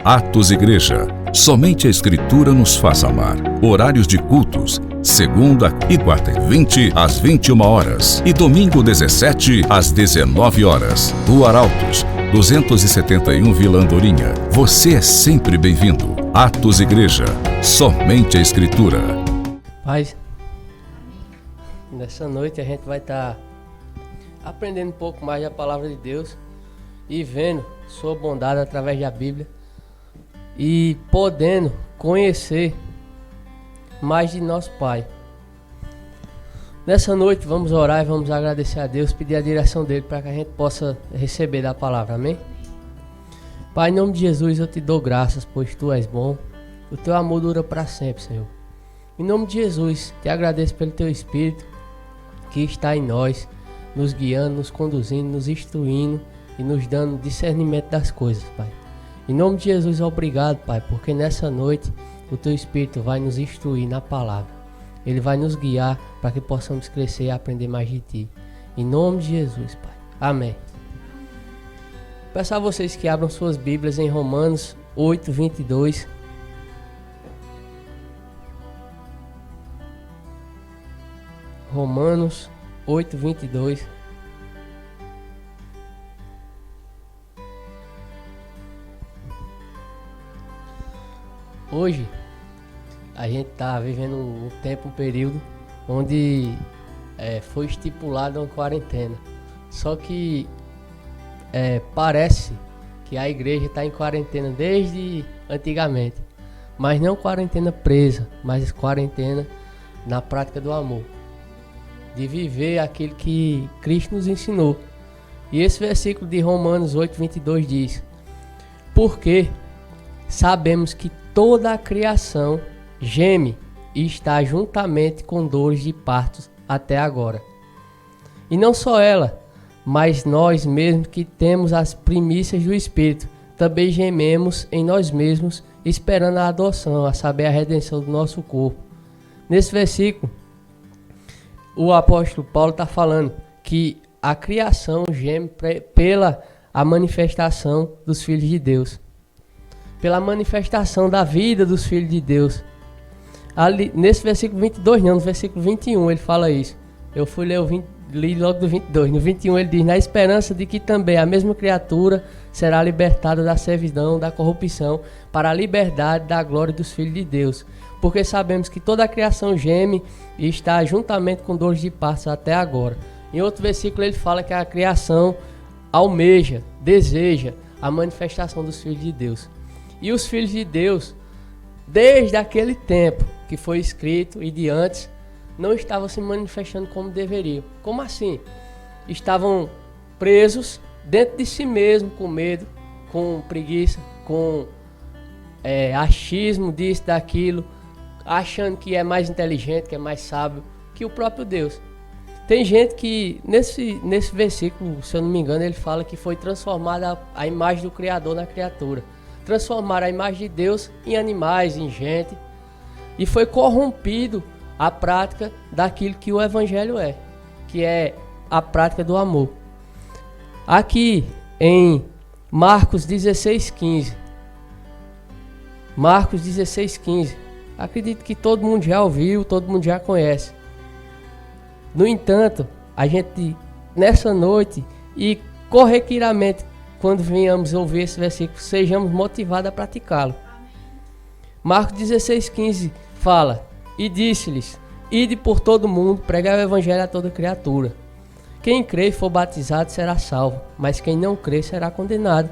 Atos Igreja. Somente a Escritura nos faz amar. Horários de cultos: segunda e quarta e 20 às 21 horas e domingo 17 às 19 horas. Rua Arautos, 271 Vila Andorinha. Você é sempre bem-vindo. Atos Igreja. Somente a Escritura. Paz, nessa noite a gente vai estar aprendendo um pouco mais da palavra de Deus e vendo sua bondade através da Bíblia e podendo conhecer mais de nosso Pai. Nessa noite vamos orar e vamos agradecer a Deus, pedir a direção dele para que a gente possa receber da palavra, amém? Pai, em nome de Jesus eu te dou graças, pois tu és bom, o teu amor dura para sempre, Senhor. Em nome de Jesus, te agradeço pelo teu Espírito que está em nós, nos guiando, nos conduzindo, nos instruindo e nos dando discernimento das coisas, Pai. Em nome de Jesus, obrigado, Pai, porque nessa noite o teu Espírito vai nos instruir na palavra. Ele vai nos guiar para que possamos crescer e aprender mais de ti. Em nome de Jesus, Pai. Amém. Peço a vocês que abram suas Bíblias em Romanos 8, 22. Romanos 8, 22. Hoje a gente está vivendo um tempo, um período onde foi estipulada uma quarentena. Só que parece que a igreja está em quarentena desde antigamente. Mas não quarentena presa, mas quarentena na prática do amor. De viver aquilo que Cristo nos ensinou. E esse versículo de Romanos 8, 22 diz: porque sabemos que toda a criação geme e está juntamente com dores de partos até agora. E não só ela, mas nós mesmos que temos as primícias do Espírito, também gememos em nós mesmos, esperando a adoção, a saber, a redenção do nosso corpo. Nesse versículo, o apóstolo Paulo está falando que a criação geme pela a manifestação dos filhos de Deus. Pela manifestação da vida dos filhos de Deus. Ali, nesse versículo 22, não, no versículo 21 ele fala isso. Eu fui ler li logo do 22. No 21 ele diz: na esperança de que também a mesma criatura será libertada da servidão, da corrupção, para a liberdade da glória dos filhos de Deus. Porque sabemos que toda a criação geme e está juntamente com dores de partos até agora. Em outro versículo ele fala que a criação almeja, deseja a manifestação dos filhos de Deus. E os filhos de Deus, desde aquele tempo que foi escrito e de antes, não estavam se manifestando como deveriam. Como assim? Estavam presos dentro de si mesmo, com medo, com preguiça, com achismo disso, daquilo, achando que é mais inteligente, que é mais sábio que o próprio Deus. Tem gente que, nesse versículo, se eu não me engano, ele fala que foi transformada a imagem do Criador na criatura. Transformar a imagem de Deus em animais, em gente, e foi corrompido a prática daquilo que o Evangelho é, que é a prática do amor. Aqui em Marcos 16:15, Marcos 16:15, acredito que todo mundo já ouviu, todo mundo já conhece. No entanto, a gente nessa noite e corriqueiramente, quando venhamos ouvir esse versículo, sejamos motivados a praticá-lo. Marcos 16:15 fala: e disse-lhes: ide por todo mundo, pregai o evangelho a toda criatura. Quem crê e for batizado será salvo, mas quem não crê será condenado.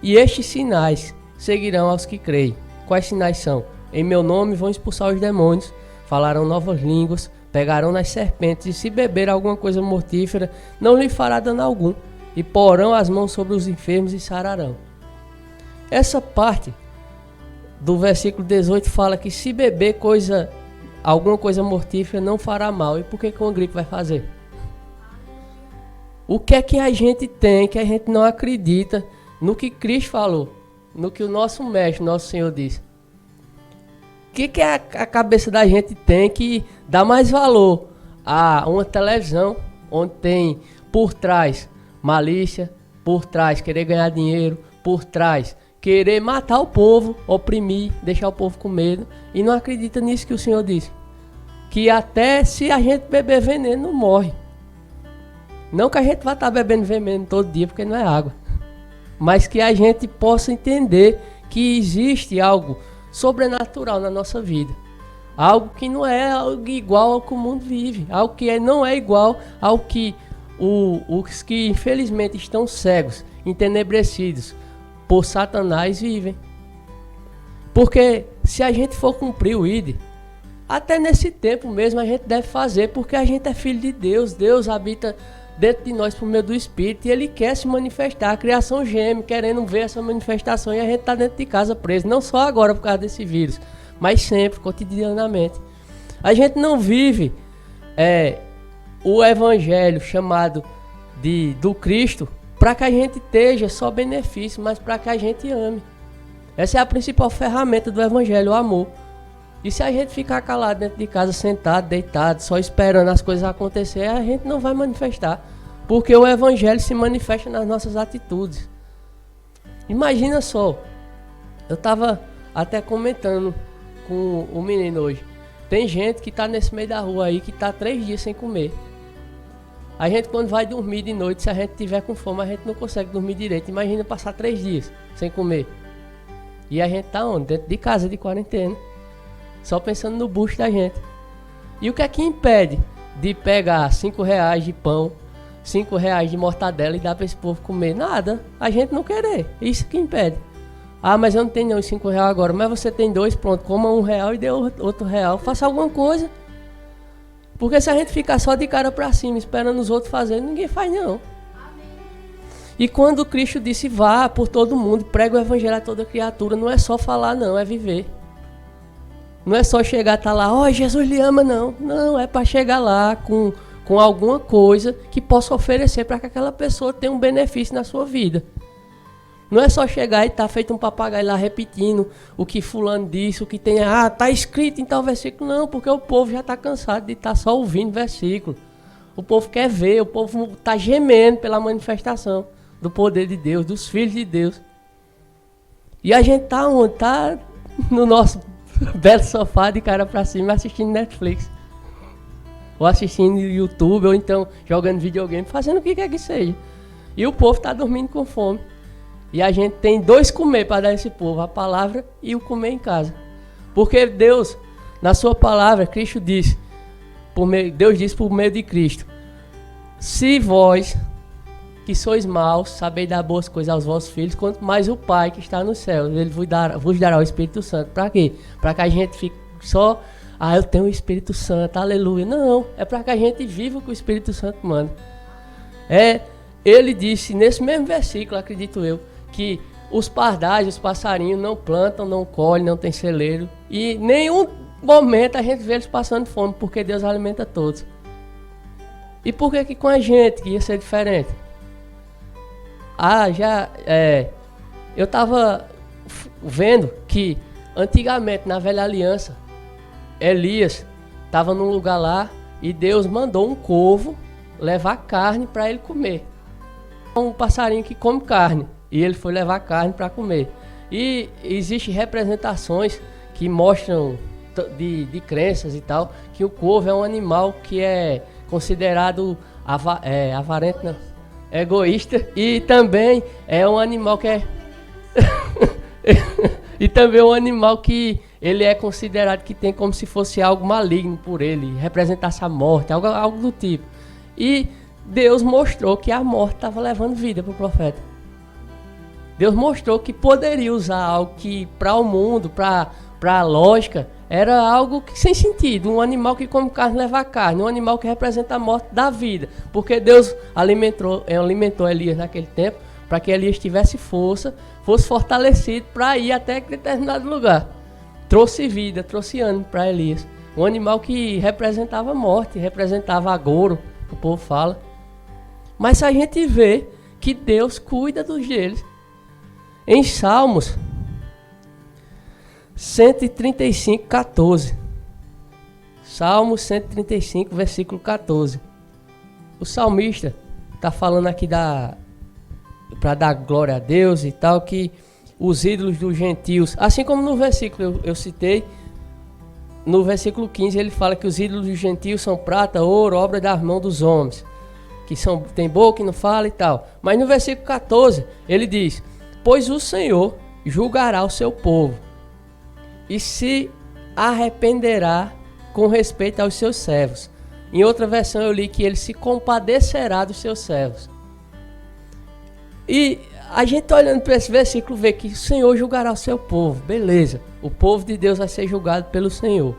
E estes sinais seguirão aos que creem. Quais sinais são? Em meu nome vão expulsar os demônios, falarão novas línguas, pegarão nas serpentes, e se beber alguma coisa mortífera, não lhe fará dano algum. E porão as mãos sobre os enfermos e sararão. Essa parte do versículo 18 fala que se beber alguma coisa mortífera não fará mal. E por que uma gripe vai fazer? O que é que a gente tem que a gente não acredita no que Cristo falou, no que o nosso mestre, nosso Senhor disse? O que a cabeça da gente tem que dá mais valor a uma televisão onde tem por trás malícia, por trás querer ganhar dinheiro, por trás querer matar o povo, oprimir, deixar o povo com medo, e não acredita nisso que o Senhor disse. Que até se a gente beber veneno, não morre. Não que a gente vá estar bebendo veneno todo dia, porque não é água. Mas que a gente possa entender que existe algo sobrenatural na nossa vida. Algo que não é algo igual ao que o mundo vive. Algo que não é igual ao que os que infelizmente estão cegos, entenebrecidos por Satanás vivem. Porque se a gente for cumprir o ID, até nesse tempo mesmo a gente deve fazer, porque a gente é filho de Deus. Deus habita dentro de nós por meio do Espírito e Ele quer se manifestar. A criação geme, querendo ver essa manifestação, e a gente está dentro de casa preso, não só agora por causa desse vírus, mas sempre, cotidianamente. A gente não vive o evangelho chamado do Cristo para que a gente esteja só benefício, mas para que a gente ame. Essa é a principal ferramenta do evangelho, o amor. E se a gente ficar calado dentro de casa, sentado, deitado, só esperando as coisas acontecerem, a gente não vai manifestar. Porque o evangelho se manifesta nas nossas atitudes. Imagina só, eu estava até comentando com o menino hoje. Tem gente que está nesse meio da rua aí que está 3 dias sem comer. A gente, quando vai dormir de noite, se a gente tiver com fome, a gente não consegue dormir direito. Imagina passar 3 dias sem comer. E a gente tá onde? Dentro de casa, de quarentena. Só pensando no bucho da gente. E o que é que impede de pegar 5 reais de pão, 5 reais de mortadela e dar para esse povo comer? Nada. A gente não querer. Isso que impede. Ah, mas eu não tenho não os 5 reais agora. Mas você tem 2, pronto. Coma 1 real e dê outro real. Faça alguma coisa. Porque se a gente ficar só de cara para cima esperando os outros fazerem, ninguém faz não. E quando Cristo disse vá por todo mundo, prega o evangelho a toda criatura, não é só falar não, é viver. Não é só chegar e estar lá, ó, Jesus lhe ama, não. Não, é para chegar lá com alguma coisa que possa oferecer para que aquela pessoa tenha um benefício na sua vida. Não é só chegar e estar feito um papagaio lá repetindo o que fulano disse, o que tem, tá escrito em tal versículo. Não, porque o povo já está cansado de estar só ouvindo versículo. O povo quer ver, o povo está gemendo pela manifestação do poder de Deus, dos filhos de Deus. E a gente tá onde? Tá no nosso belo sofá de cara pra cima assistindo Netflix. Ou assistindo YouTube, ou então jogando videogame, fazendo o que quer que seja. E o povo tá dormindo com fome. E a gente tem 2 comer para dar a esse povo, a palavra e o comer em casa. Porque Deus, na sua palavra, Cristo disse, Deus disse por meio de Cristo, se vós que sois maus, sabeis dar boas coisas aos vossos filhos, quanto mais o Pai que está no céu, Ele vos dará o Espírito Santo. Para quê? Para que a gente fique só, eu tenho o Espírito Santo, aleluia. Não, é para que a gente viva o que o Espírito Santo manda. Ele disse, nesse mesmo versículo, acredito eu, que os pardais, os passarinhos não plantam, não colhem, não tem celeiro. E em nenhum momento a gente vê eles passando fome, porque Deus alimenta todos. E por que com a gente ia ser diferente? Eu estava vendo que antigamente na velha aliança, Elias estava num lugar lá e Deus mandou um corvo levar carne para ele comer. Um passarinho que come carne e ele foi levar carne para comer. E existem representações que mostram de crenças e tal, que o corvo é um animal que é considerado avarento, não, egoísta, e também é um animal que e também um animal que ele é considerado que tem como se fosse algo maligno por ele, representasse a morte, algo do tipo. E Deus mostrou que a morte estava levando vida para o profeta. Deus mostrou que poderia usar algo que para o mundo, para a lógica, era algo sem sentido. Um animal que come carne leva carne, um animal que representa a morte da vida. Porque Deus alimentou Elias naquele tempo para que Elias tivesse força, fosse fortalecido para ir até determinado lugar. Trouxe vida, trouxe ânimo para Elias. Um animal que representava a morte, representava agouro, que o povo fala. Mas a gente vê que Deus cuida dos deles. Em Salmos 135, 14. Salmos 135, versículo 14. O salmista está falando aqui para dar glória a Deus e tal, que os ídolos dos gentios, assim como no versículo eu citei, no versículo 15 ele fala que os ídolos dos gentios são prata, ouro, obra das mãos dos homens, que tem boca e não fala e tal. Mas no versículo 14 ele diz: pois o Senhor julgará o seu povo e se arrependerá com respeito aos seus servos. Em outra versão eu li que ele se compadecerá dos seus servos. E a gente olhando para esse versículo vê que o Senhor julgará o seu povo. Beleza, o povo de Deus vai ser julgado pelo Senhor.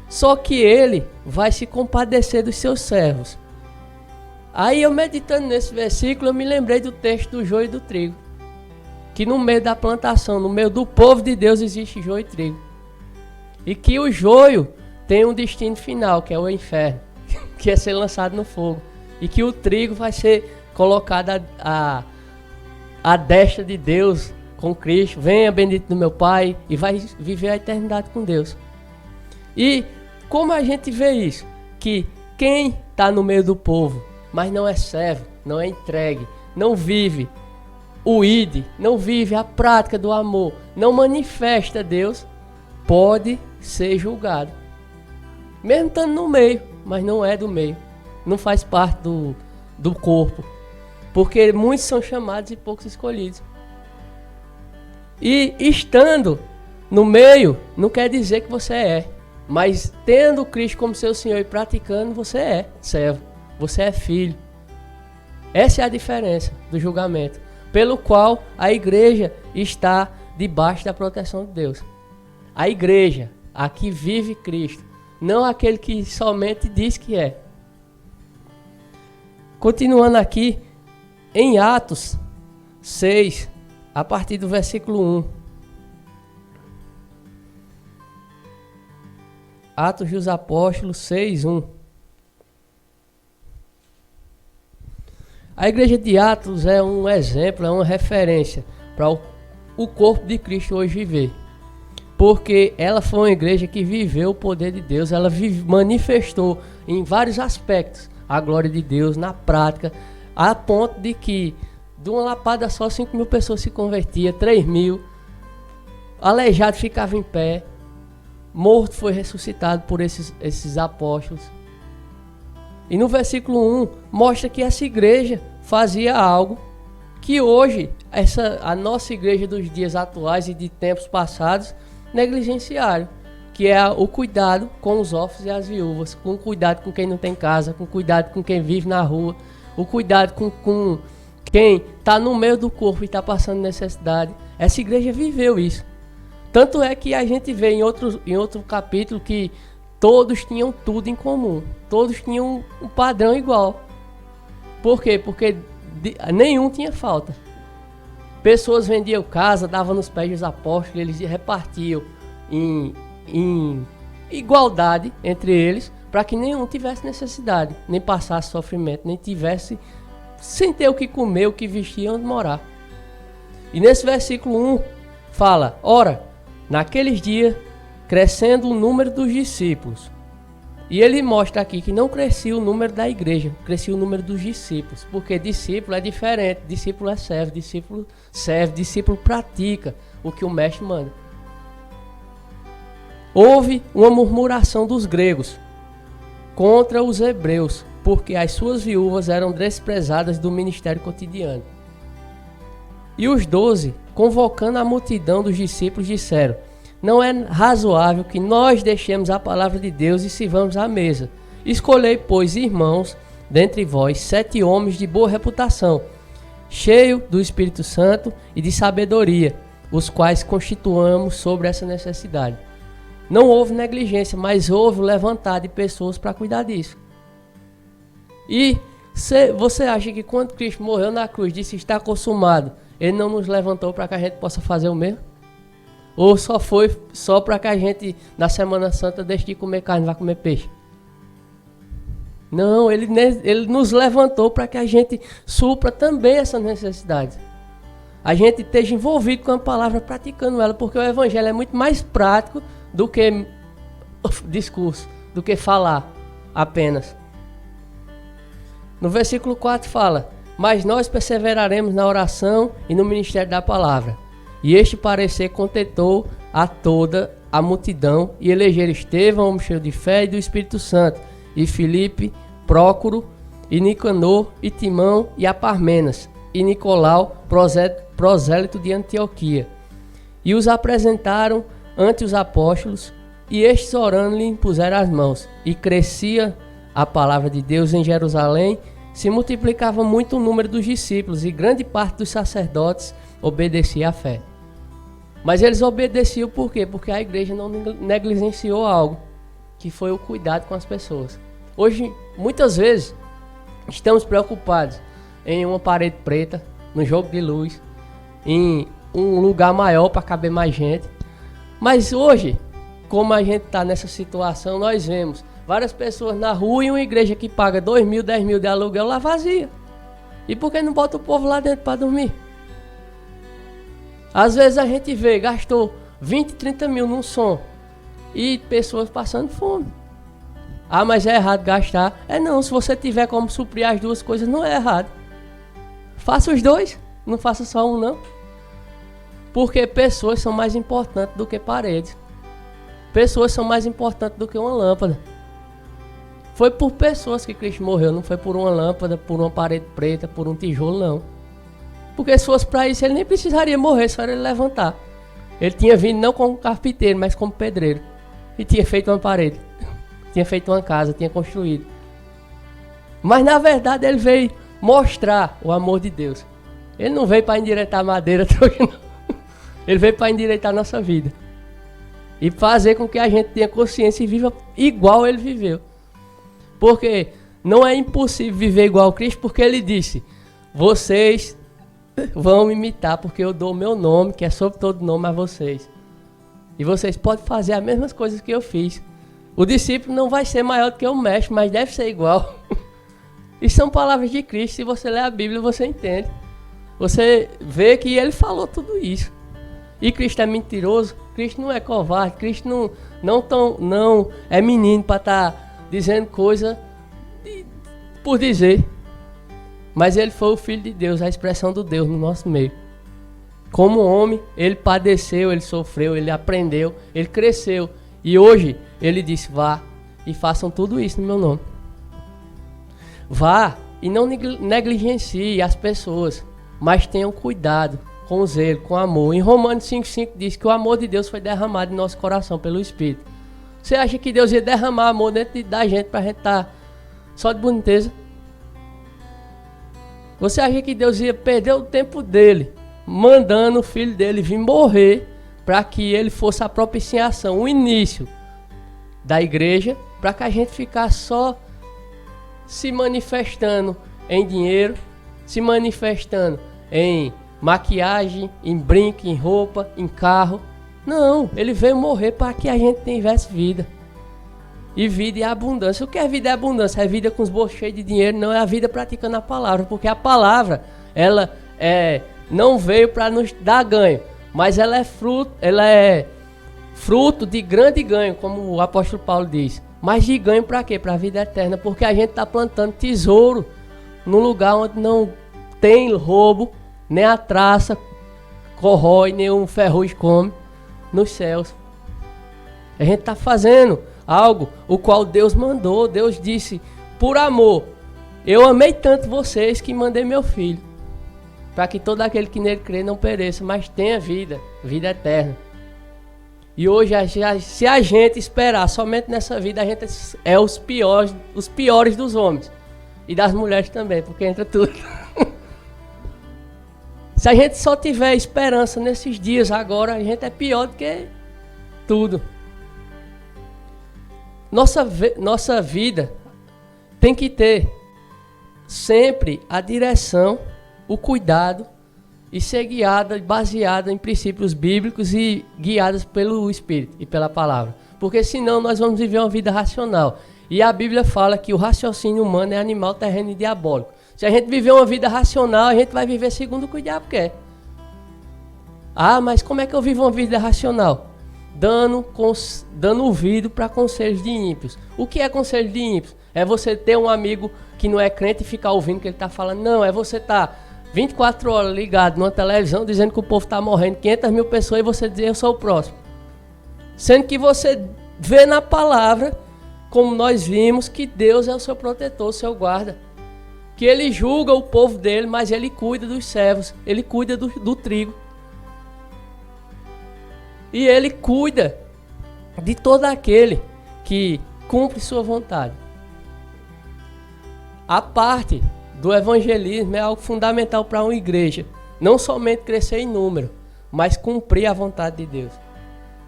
Só que ele vai se compadecer dos seus servos. Aí eu meditando nesse versículo, eu me lembrei do texto do joio e do trigo. Que no meio da plantação, no meio do povo de Deus existe joio e trigo. E que o joio tem um destino final, que é o inferno, que é ser lançado no fogo. E que o trigo vai ser colocado à destra de Deus com Cristo. Venha, bendito do meu Pai, e vai viver a eternidade com Deus. E como a gente vê isso? Que quem está no meio do povo, mas não é servo, não é entregue, não vive o ide, não vive a prática do amor, não manifesta Deus, pode ser julgado. Mesmo estando no meio, mas não é do meio. Não faz parte do corpo. Porque muitos são chamados e poucos escolhidos. E estando no meio, não quer dizer que você é. Mas tendo Cristo como seu Senhor e praticando, você é servo. Você é filho. Essa é a diferença do julgamento. Pelo qual a igreja está debaixo da proteção de Deus. A igreja, a que vive Cristo. Não aquele que somente diz que é. Continuando aqui, em Atos 6, a partir do versículo 1. Atos dos Apóstolos 6, 1. A igreja de Atos é um exemplo, é uma referência para o corpo de Cristo hoje viver. Porque ela foi uma igreja que viveu o poder de Deus, ela manifestou em vários aspectos a glória de Deus na prática, a ponto de que de uma lapada só 5.000 pessoas se convertiam, 3.000, aleijado ficava em pé, morto foi ressuscitado por esses apóstolos. E no versículo 1 mostra que essa igreja fazia algo que hoje a nossa igreja dos dias atuais e de tempos passados negligenciaram, que é o cuidado com os órfãos e as viúvas, com cuidado com quem não tem casa, com cuidado com quem vive na rua, o cuidado com quem está no meio do corpo e está passando necessidade. Essa igreja viveu isso. Tanto é que a gente vê em outro capítulo que todos tinham tudo em comum, todos tinham um padrão igual. Por quê? Porque nenhum tinha falta. Pessoas vendiam casa, davam nos pés dos apóstolos, eles repartiam em igualdade entre eles, para que nenhum tivesse necessidade, nem passasse sofrimento, nem tivesse sem ter o que comer, o que vestir, onde morar. E nesse versículo 1 fala: ora, naqueles dias, crescendo o número dos discípulos. E ele mostra aqui que não crescia o número da igreja, crescia o número dos discípulos. Porque discípulo é diferente, discípulo é servo, discípulo serve, discípulo pratica o que o mestre manda. Houve uma murmuração dos gregos contra os hebreus, porque as suas viúvas eram desprezadas do ministério cotidiano. E os 12, convocando a multidão dos discípulos, disseram: não é razoável que nós deixemos a palavra de Deus e sirvamos à mesa. Escolhei, pois, irmãos, dentre vós, 7 homens de boa reputação, cheios do Espírito Santo e de sabedoria, os quais constituamos sobre essa necessidade. Não houve negligência, mas houve o levantar de pessoas para cuidar disso. E você acha que quando Cristo morreu na cruz, disse está consumado, Ele não nos levantou para que a gente possa fazer o mesmo? Ou só foi só para que a gente, na Semana Santa, deixe de comer carne e vá comer peixe? Não, ele nos levantou para que a gente supra também essas necessidades. A gente esteja envolvido com a palavra, praticando ela, porque o Evangelho é muito mais prático do que discurso, do que falar apenas. No versículo 4 fala: mas nós perseveraremos na oração e no ministério da palavra. E este parecer contentou a toda a multidão, e elegeram Estevão, homem cheio de fé e do Espírito Santo, e Filipe, Prócoro, e Nicanor, e Timão, e Aparmenas, e Nicolau, prosélito de Antioquia. E os apresentaram ante os apóstolos, e estes orando lhe impuseram as mãos. E crescia a palavra de Deus em Jerusalém, se multiplicava muito o número dos discípulos, e grande parte dos sacerdotes obedecia à fé. Mas eles obedeciam por quê? Porque a igreja não negligenciou algo, que foi o cuidado com as pessoas. Hoje, muitas vezes, estamos preocupados em uma parede preta, no jogo de luz, em um lugar maior para caber mais gente. Mas hoje, como a gente está nessa situação, nós vemos várias pessoas na rua e uma igreja que paga 2 mil, 10 mil de aluguel lá vazia. E por que não bota o povo lá dentro para dormir? Às vezes a gente vê, gastou 20, 30 mil num som e pessoas passando fome. Ah, mas é errado gastar. É não, se você tiver como suprir as duas coisas, não é errado. Faça os dois, não faça só um não. Porque pessoas são mais importantes do que paredes. Pessoas são mais importantes do que uma lâmpada. Foi por pessoas que Cristo morreu, não foi por uma lâmpada, por uma parede preta, por um tijolo, não. Porque se fosse para isso, ele nem precisaria morrer, só era ele levantar. Ele tinha vindo não como carpinteiro, mas como pedreiro. E tinha feito uma parede, tinha feito uma casa, tinha construído. Mas na verdade ele veio mostrar o amor de Deus. Ele não veio para endireitar a madeira, não. Ele veio para endireitar a nossa vida. E fazer com que a gente tenha consciência e viva igual ele viveu. Porque não é impossível viver igual a Cristo, porque ele disse: vocês vão me imitar, porque eu dou o meu nome, que é sobre todo nome, a vocês. E vocês podem fazer as mesmas coisas que eu fiz. O discípulo não vai ser maior do que o mestre, mas deve ser igual. E são palavras de Cristo. Se você ler a Bíblia, você entende. Você vê que ele falou tudo isso. E Cristo é mentiroso, Cristo não é covarde, Cristo não é menino para estar dizendo coisa por dizer. Mas ele foi o Filho de Deus, a expressão do Deus no nosso meio. Como homem, ele padeceu, ele sofreu, ele aprendeu, ele cresceu. E hoje, ele disse: vá e façam tudo isso no meu nome. Vá e não negligencie as pessoas, mas tenham cuidado com zelo, com amor. Em Romanos 5,5 diz que o amor de Deus foi derramado em nosso coração pelo Espírito. Você acha que Deus ia derramar amor dentro da gente pra gente estar só de boniteza? Você acha que Deus ia perder o tempo dele mandando o filho dele vir morrer para que ele fosse a propiciação, o início da igreja, para que a gente ficasse só se manifestando em dinheiro, se manifestando em maquiagem, em brinco, em roupa, em carro? Não, ele veio morrer para que a gente tivesse vida. E vida e abundância. O que é vida e abundância? É vida com os bolsos cheios de dinheiro, não é a vida praticando a palavra. Porque a palavra, ela não veio para nos dar ganho, mas ela é fruto de grande ganho, como o apóstolo Paulo diz. Mas de ganho para quê? Para a vida eterna. Porque a gente está plantando tesouro num lugar onde não tem roubo, nem a traça corrói, nem um ferrugem come, nos céus. A gente está fazendo algo o qual Deus mandou. Deus disse: por amor, eu amei tanto vocês que mandei meu filho, para que todo aquele que nele crê não pereça, mas tenha vida eterna. E hoje, se a gente esperar somente nessa vida, a gente é os piores dos homens e das mulheres também, porque entra tudo. Se a gente só tiver esperança nesses dias agora, a gente é pior do que tudo. Nossa vida tem que ter sempre a direção, o cuidado e ser baseada em princípios bíblicos e guiadas pelo Espírito e pela palavra. Porque senão nós vamos viver uma vida racional. E a Bíblia fala que o raciocínio humano é animal, terreno e diabólico. Se a gente viver uma vida racional, a gente vai viver segundo o que o diabo quer. Ah, mas como é que eu vivo uma vida racional? Dando ouvido para conselhos de ímpios. O que é conselho de ímpios? É você ter um amigo que não é crente e ficar ouvindo o que ele está falando. Não, é você estar 24 horas ligado numa televisão dizendo que o povo está morrendo, 500 mil pessoas, e você dizer eu sou o próximo. Sendo que você vê na palavra, como nós vimos, que Deus é o seu protetor, o seu guarda. Que ele julga o povo dele, mas ele cuida dos servos, ele cuida do trigo. E ele cuida de todo aquele que cumpre sua vontade. A parte do evangelismo é algo fundamental para uma igreja. Não somente crescer em número, mas cumprir a vontade de Deus.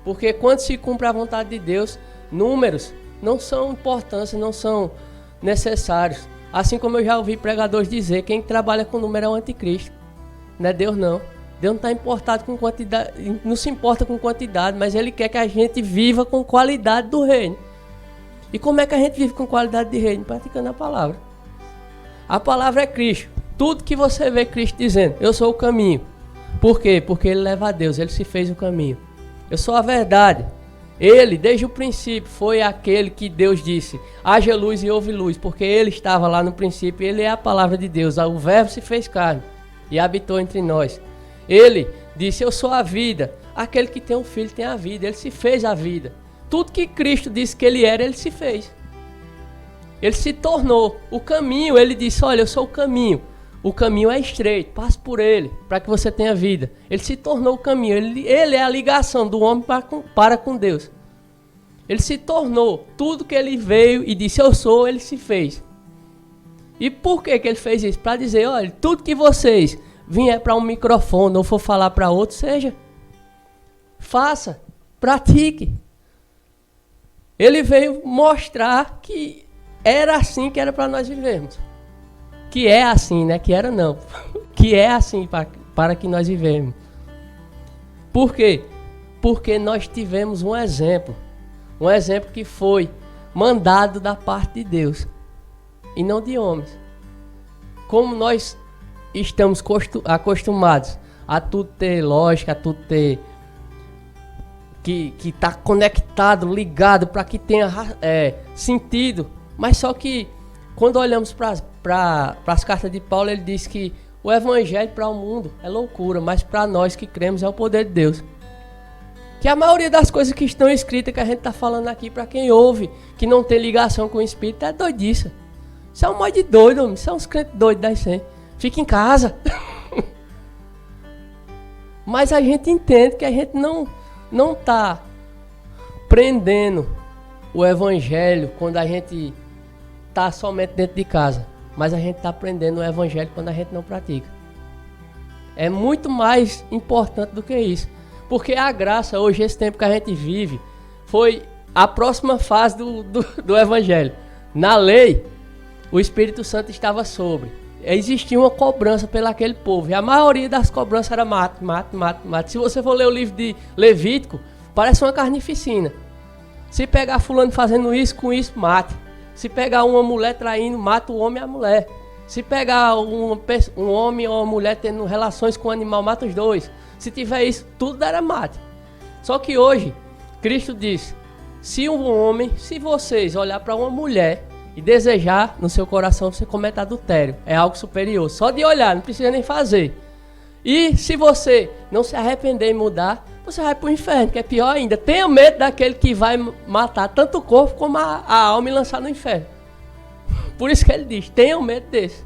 Porque quando se cumpre a vontade de Deus, números não são importantes, não são necessários. Assim como eu já ouvi pregadores dizer, quem trabalha com número é o anticristo. Não é Deus não. Deus não está importado com quantidade, não se importa com quantidade, mas Ele quer que a gente viva com qualidade do reino. E como é que a gente vive com qualidade de reino? Praticando a palavra. A palavra é Cristo. Tudo que você vê Cristo dizendo, eu sou o caminho. Por quê? Porque Ele leva a Deus, Ele se fez o caminho. Eu sou a verdade. Ele, desde o princípio, foi aquele que Deus disse, haja luz e houve luz, porque Ele estava lá no princípio, Ele é a palavra de Deus, o verbo se fez carne e habitou entre nós. Ele disse, eu sou a vida, aquele que tem um filho tem a vida, Ele se fez a vida. Tudo que Cristo disse que Ele era, Ele se fez. Ele se tornou o caminho, Ele disse, olha, eu sou o caminho é estreito, passe por ele, para que você tenha vida. Ele se tornou o caminho, ele é a ligação do homem para com Deus. Ele se tornou tudo que ele veio e disse, eu sou, ele se fez. E por que ele fez isso? Para dizer, olha, tudo que vocês vier para um microfone ou for falar para outro, seja, faça, pratique. Ele veio mostrar que era assim que era para nós vivermos. Que é assim, né? Que era não. Que é assim para que nós vivemos. Por quê? Porque nós tivemos um exemplo. Um exemplo que foi mandado da parte de Deus. E não de homens. Como nós estamos acostumados a tudo ter lógica, a tudo ter... Que está conectado, ligado, para que tenha sentido. Mas só que quando olhamos para as cartas de Paulo, ele diz que o evangelho para o mundo é loucura, mas para nós que cremos é o poder de Deus. Que a maioria das coisas que estão escritas, que a gente está falando aqui, para quem ouve, que não tem ligação com o Espírito, é doidice. Isso é um monte de doido, homem. Isso é uns crentes doidos da ICEM. Fica em casa. Mas a gente entende que a gente não está prendendo o evangelho quando a gente está somente dentro de casa, mas a gente está aprendendo o evangelho quando a gente não pratica. É muito mais importante do que isso, porque a graça hoje, esse tempo que a gente vive, foi a próxima fase do evangelho. Na lei, o Espírito Santo estava sobre, existia uma cobrança pelo aquele povo, e a maioria das cobranças era mate. Se você for ler o livro de Levítico, parece uma carnificina. Se pegar fulano fazendo isso, com isso, mate. Se pegar uma mulher traindo, mata o homem e a mulher. Se pegar um homem ou uma mulher tendo relações com o animal, mata os dois. Se tiver isso, tudo era mate. Só que hoje, Cristo diz, se vocês olhar para uma mulher e desejar no seu coração, você comete adultério. É algo superior. Só de olhar, não precisa nem fazer. E se você não se arrepender e mudar, você vai para o inferno, que é pior ainda. Tenha medo daquele que vai matar tanto o corpo como a alma e lançar no inferno. Por isso que ele diz, tenham medo desse.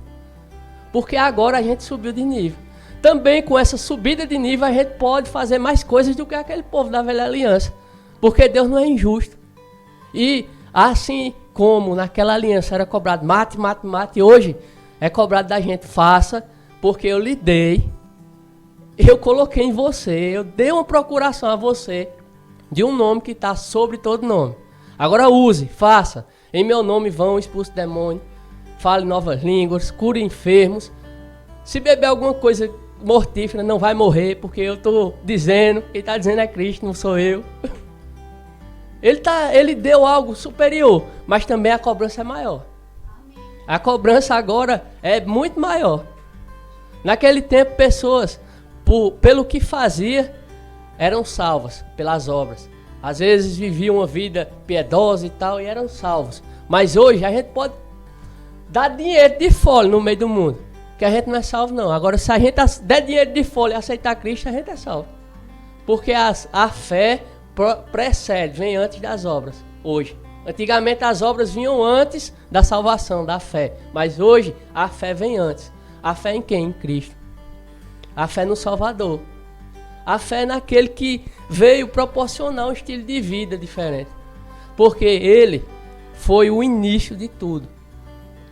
Porque agora a gente subiu de nível. Também com essa subida de nível a gente pode fazer mais coisas do que aquele povo da velha aliança. Porque Deus não é injusto. E assim como naquela aliança era cobrado mate, hoje é cobrado da gente, faça, porque eu lhe dei. Eu coloquei em você, eu dei uma procuração a você de um nome que está sobre todo nome. Agora use, faça. Em meu nome vão, expulse demônio, fale novas línguas, cure enfermos. Se beber alguma coisa mortífera, não vai morrer, porque eu estou dizendo, quem está dizendo é Cristo, não sou eu. Ele deu algo superior, mas também a cobrança é maior. A cobrança agora é muito maior. Naquele tempo, pessoas... pelo que fazia, eram salvas pelas obras. Às vezes viviam uma vida piedosa e tal, e eram salvos. Mas hoje a gente pode dar dinheiro de fora no meio do mundo, que a gente não é salvo, não. Agora, se a gente der dinheiro de folha e aceitar Cristo, a gente é salvo. Porque a fé precede, vem antes das obras, hoje. Antigamente as obras vinham antes da salvação, da fé. Mas hoje a fé vem antes. A fé em quem? Em Cristo. A fé no Salvador. A fé naquele que veio proporcionar um estilo de vida diferente. Porque ele foi o início de tudo.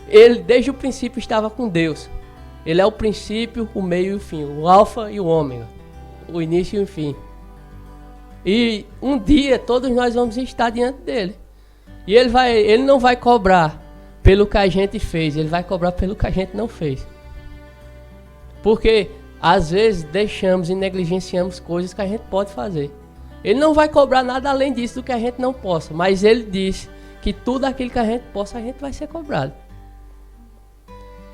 Ele desde o princípio estava com Deus. Ele é o princípio, o meio e o fim. O alfa e o ômega. O início e o fim. E um dia todos nós vamos estar diante dele. E ele não vai cobrar pelo que a gente fez. Ele vai cobrar pelo que a gente não fez. Porque às vezes deixamos e negligenciamos coisas que a gente pode fazer. Ele não vai cobrar nada além disso do que a gente não possa. Mas ele disse que tudo aquilo que a gente possa, a gente vai ser cobrado.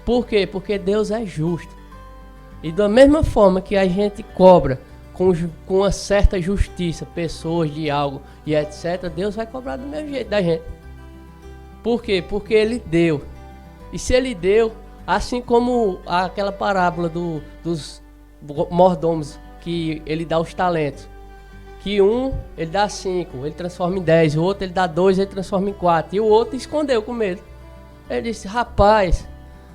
Por quê? Porque Deus é justo. E da mesma forma que a gente cobra com uma certa justiça pessoas de algo e etc., Deus vai cobrar do mesmo jeito da gente. Por quê? Porque ele deu. E se ele deu, assim como aquela parábola dos mordomos, que ele dá os talentos. Que ele dá 5, ele transforma em 10. O outro ele dá 2, ele transforma em 4. E o outro escondeu com medo. Ele disse, rapaz,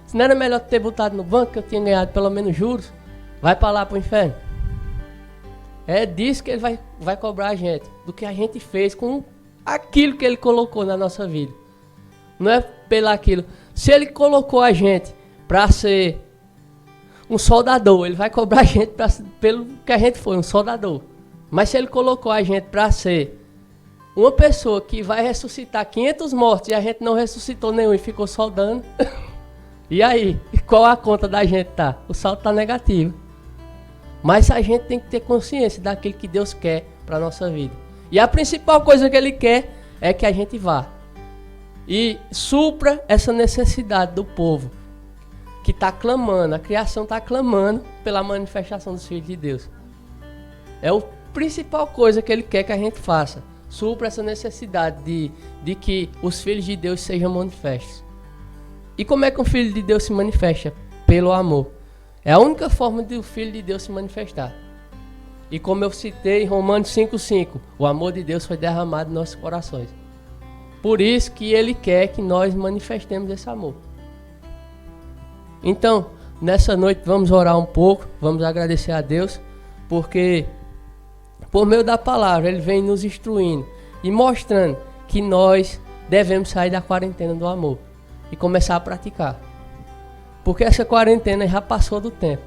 se não era melhor ter botado no banco, que eu tinha ganhado pelo menos juros, vai para lá, para o inferno. É disso que ele vai cobrar a gente. Do que a gente fez com aquilo que ele colocou na nossa vida. Não é pelo aquilo. Se ele colocou a gente para ser um soldador, ele vai cobrar a gente pelo que a gente foi, um soldador. Mas se ele colocou a gente para ser uma pessoa que vai ressuscitar 500 mortos e a gente não ressuscitou nenhum e ficou soldando, e aí? Qual a conta da gente tá? O saldo tá negativo. Mas a gente tem que ter consciência daquilo que Deus quer para a nossa vida. E a principal coisa que Ele quer é que a gente vá e supra essa necessidade do povo que está clamando, a criação está clamando pela manifestação dos filhos de Deus. É a principal coisa que Ele quer que a gente faça. Supra essa necessidade de que os filhos de Deus sejam manifestos. E como é que um filho de Deus se manifesta? Pelo amor. É a única forma de o Filho de Deus se manifestar. E como eu citei em Romanos 5,5, o amor de Deus foi derramado em nossos corações. Por isso que Ele quer que nós manifestemos esse amor. Então, nessa noite vamos orar um pouco, vamos agradecer a Deus, porque por meio da palavra Ele vem nos instruindo e mostrando que nós devemos sair da quarentena do amor e começar a praticar. Porque essa quarentena já passou do tempo.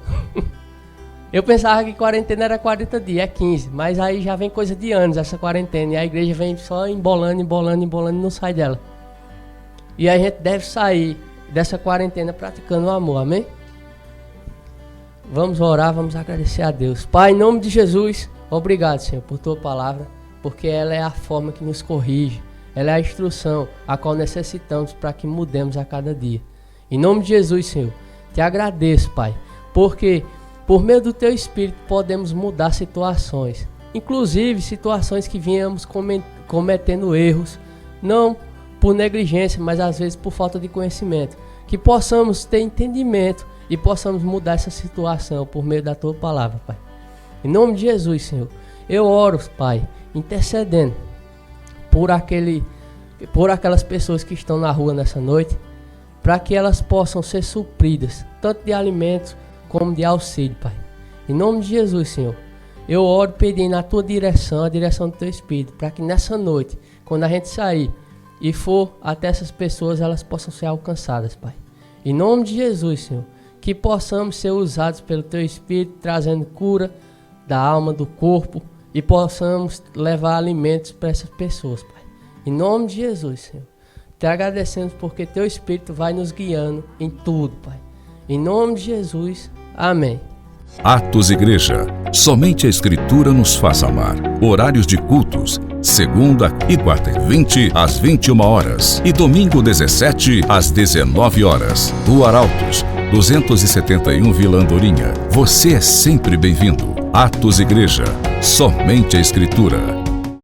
Eu pensava que quarentena era 40 dias, é 15. Mas aí já vem coisa de anos essa quarentena. E a igreja vem só embolando e não sai dela. E a gente deve sair dessa quarentena praticando o amor, amém? Vamos orar, vamos agradecer a Deus. Pai, em nome de Jesus, obrigado, Senhor, por Tua palavra. Porque ela é a forma que nos corrige. Ela é a instrução a qual necessitamos para que mudemos a cada dia. Em nome de Jesus, Senhor, te agradeço, Pai, porque por meio do Teu Espírito podemos mudar situações, inclusive situações que vínhamos cometendo erros, não por negligência, mas às vezes por falta de conhecimento. Que possamos ter entendimento e possamos mudar essa situação por meio da Tua palavra, Pai. Em nome de Jesus, Senhor, eu oro, Pai, intercedendo por aquelas pessoas que estão na rua nessa noite, para que elas possam ser supridas, tanto de alimentos como de auxílio, Pai. Em nome de Jesus, Senhor, eu oro pedindo a Tua direção, a direção do Teu Espírito, para que nessa noite, quando a gente sair e for até essas pessoas, elas possam ser alcançadas, Pai. Em nome de Jesus, Senhor, que possamos ser usados pelo Teu Espírito, trazendo cura da alma, do corpo, e possamos levar alimentos para essas pessoas, Pai. Em nome de Jesus, Senhor. Te agradecemos porque Teu Espírito vai nos guiando em tudo, Pai. Em nome de Jesus, amém. Atos Igreja. Somente a Escritura nos faz amar. Horários de cultos. Segunda e quarta e 20 às 21 horas. E domingo 17 às 19 horas. Rua Arautos, 271 Vila Andorinha. Você é sempre bem-vindo. Atos Igreja. Somente a Escritura.